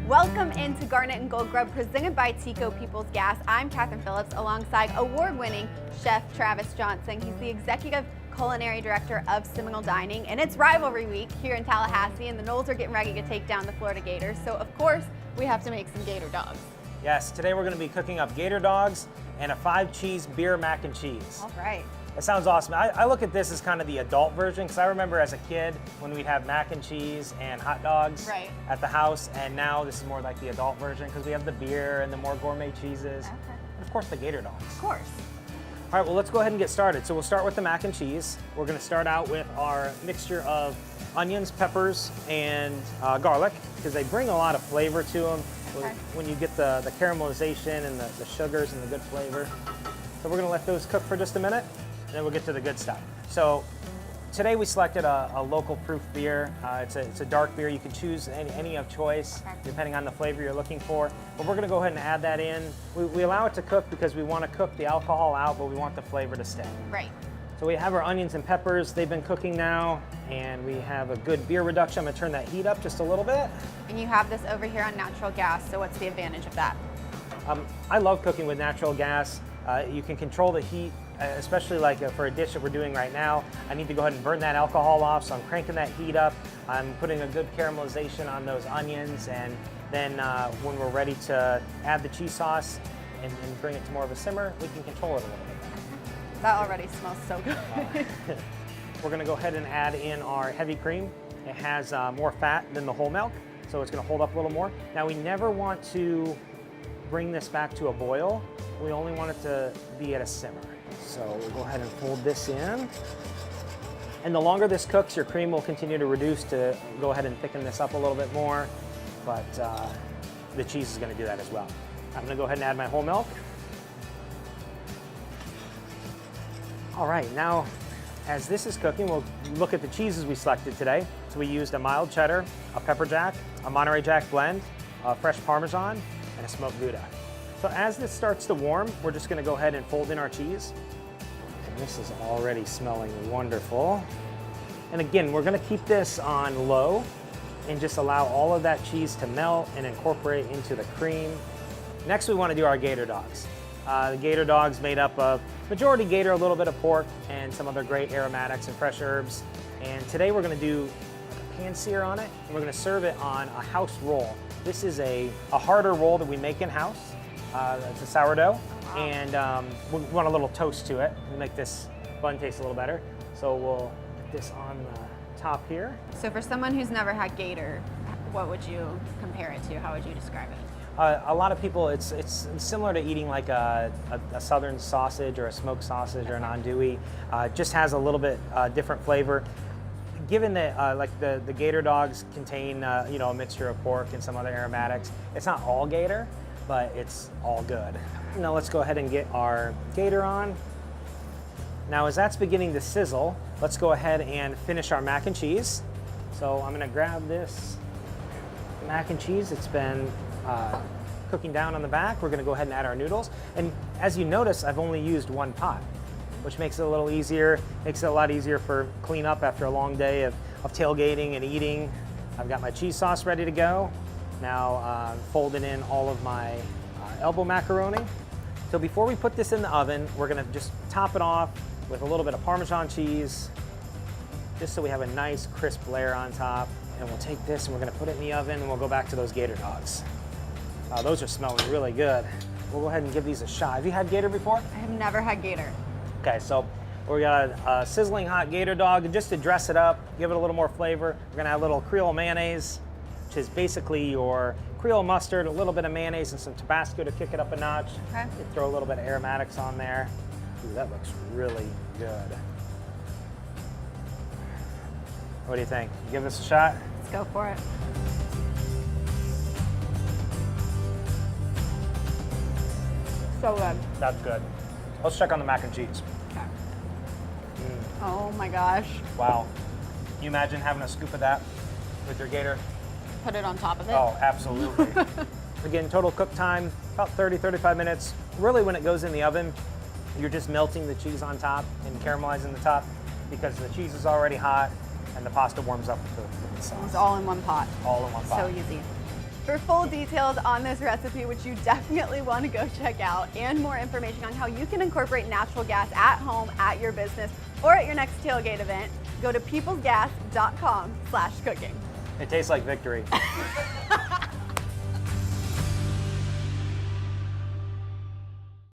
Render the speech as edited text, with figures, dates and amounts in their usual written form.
Welcome into Garnet and Gold Grub presented by TECO People's Gas. I'm Katherine Phillips alongside award-winning chef Travis Johnson. He's the executive culinary director of Seminole Dining, and it's rivalry week here in Tallahassee, and the Noles are getting ready to take down the Florida Gators. So of course, we have to make some gator dogs. Yes, today we're going to be cooking up gator dogs and a 5-cheese beer mac and cheese. All right. That sounds awesome. I look at this as kind of the adult version, because I remember as a kid when we'd have mac and cheese and hot dogs at the house, and now this is more like the adult version because we have the beer and the more gourmet cheeses. Okay. And of course the gator dogs. Of course. All right, well, let's go ahead and get started. So we'll start with the mac and cheese. We're going to start out with our mixture of onions, peppers, and garlic, because they bring a lot of flavor to them. Okay. When you get the caramelization and the sugars and the good flavor. So we're going to let those cook for just a minute, and then we'll get to the good stuff. So today we selected a local proof beer. It's a dark beer. You can choose any of choice, depending on the flavor you're looking for. But we're going to go ahead and add that in. We allow it to cook because we want to cook the alcohol out, but we want the flavor to stay. Right. So we have our onions and peppers. They've been cooking now, and we have a good beer reduction. I'm going to turn that heat up just a little bit. And you have this over here on natural gas, so what's the advantage of that? I love cooking with natural gas. You can control the heat, especially like for a dish that we're doing right now. I need to go ahead and burn that alcohol off, so I'm cranking that heat up. I'm putting a good caramelization on those onions, and then when we're ready to add the cheese sauce and bring it to more of a simmer, we can control it a little bit. That already smells so good. We're going to go ahead and add in our heavy cream. It has more fat than the whole milk, so it's going to hold up a little more. Now, we never want to bring this back to a boil. We only want it to be at a simmer. So we'll go ahead and fold this in. And the longer this cooks, your cream will continue to reduce to go ahead and thicken this up a little bit more, but the cheese is going to do that as well. I'm going to go ahead and add my whole milk. All right, now as this is cooking, we'll look at the cheeses we selected today. So we used a mild cheddar, a pepper jack, a Monterey Jack blend, a fresh Parmesan, and a smoked Gouda. So as this starts to warm, we're just gonna go ahead and fold in our cheese. And this is already smelling wonderful. And again, we're gonna keep this on low and just allow all of that cheese to melt and incorporate into the cream. Next, we wanna do our gator dogs. The gator dogs made up of majority gator, a little bit of pork, and some other great aromatics and fresh herbs. And today we're gonna do a pan sear on it, and we're gonna serve it on a house roll. This is a harder roll that we make in-house. It's a sourdough, and we want a little toast to it to make this bun taste a little better. So we'll put this on the top here. So for someone who's never had gator, what would you compare it to? How would you describe it? A lot of people, it's similar to eating like a southern sausage or a smoked sausage or an andouille. It just has a little bit different flavor. Given that like the gator dogs contain you know, a mixture of pork and some other aromatics, it's not all gator, but it's all good. Now let's go ahead and get our gator on. Now as that's beginning to sizzle, let's go ahead and finish our mac and cheese. So I'm gonna grab this mac and cheese. It's been cooking down on the back. We're gonna go ahead and add our noodles. And as you notice, I've only used one pot, which makes it a little easier, makes it a lot easier for cleanup after a long day of tailgating and eating. I've got my cheese sauce ready to go. Now folding in all of my elbow macaroni. So before we put this in the oven, we're gonna just top it off with a little bit of Parmesan cheese, just so we have a nice crisp layer on top. And we'll take this and we're gonna put it in the oven, and we'll go back to those gator dogs. Those are smelling really good. We'll go ahead and give these a shot. Have you had gator before? I have never had gator. Okay, so we got a sizzling hot gator dog, and just to dress it up, give it a little more flavor, we're gonna add a little Creole mayonnaise, which is basically your Creole mustard, a little bit of mayonnaise, and some Tabasco to kick it up a notch. Okay. You throw a little bit of aromatics on there. Ooh, that looks really good. What do you think? You give this a shot? Let's go for it. So good. That's good. Let's check on the mac and cheese. Okay. Oh my gosh. Wow. Can you imagine having a scoop of that with your gator? Put it on top of it? Oh, absolutely. Again, total cook time, about 30-35 minutes. Really, when it goes in the oven, you're just melting the cheese on top and caramelizing the top because the cheese is already hot and the pasta warms up with the sauce. It's all in one pot. All in one pot. So easy. For full details on this recipe, which you definitely want to go check out, and more information on how you can incorporate natural gas at home, at your business, or at your next tailgate event, go to peoplesgas.com/cooking. It tastes like victory.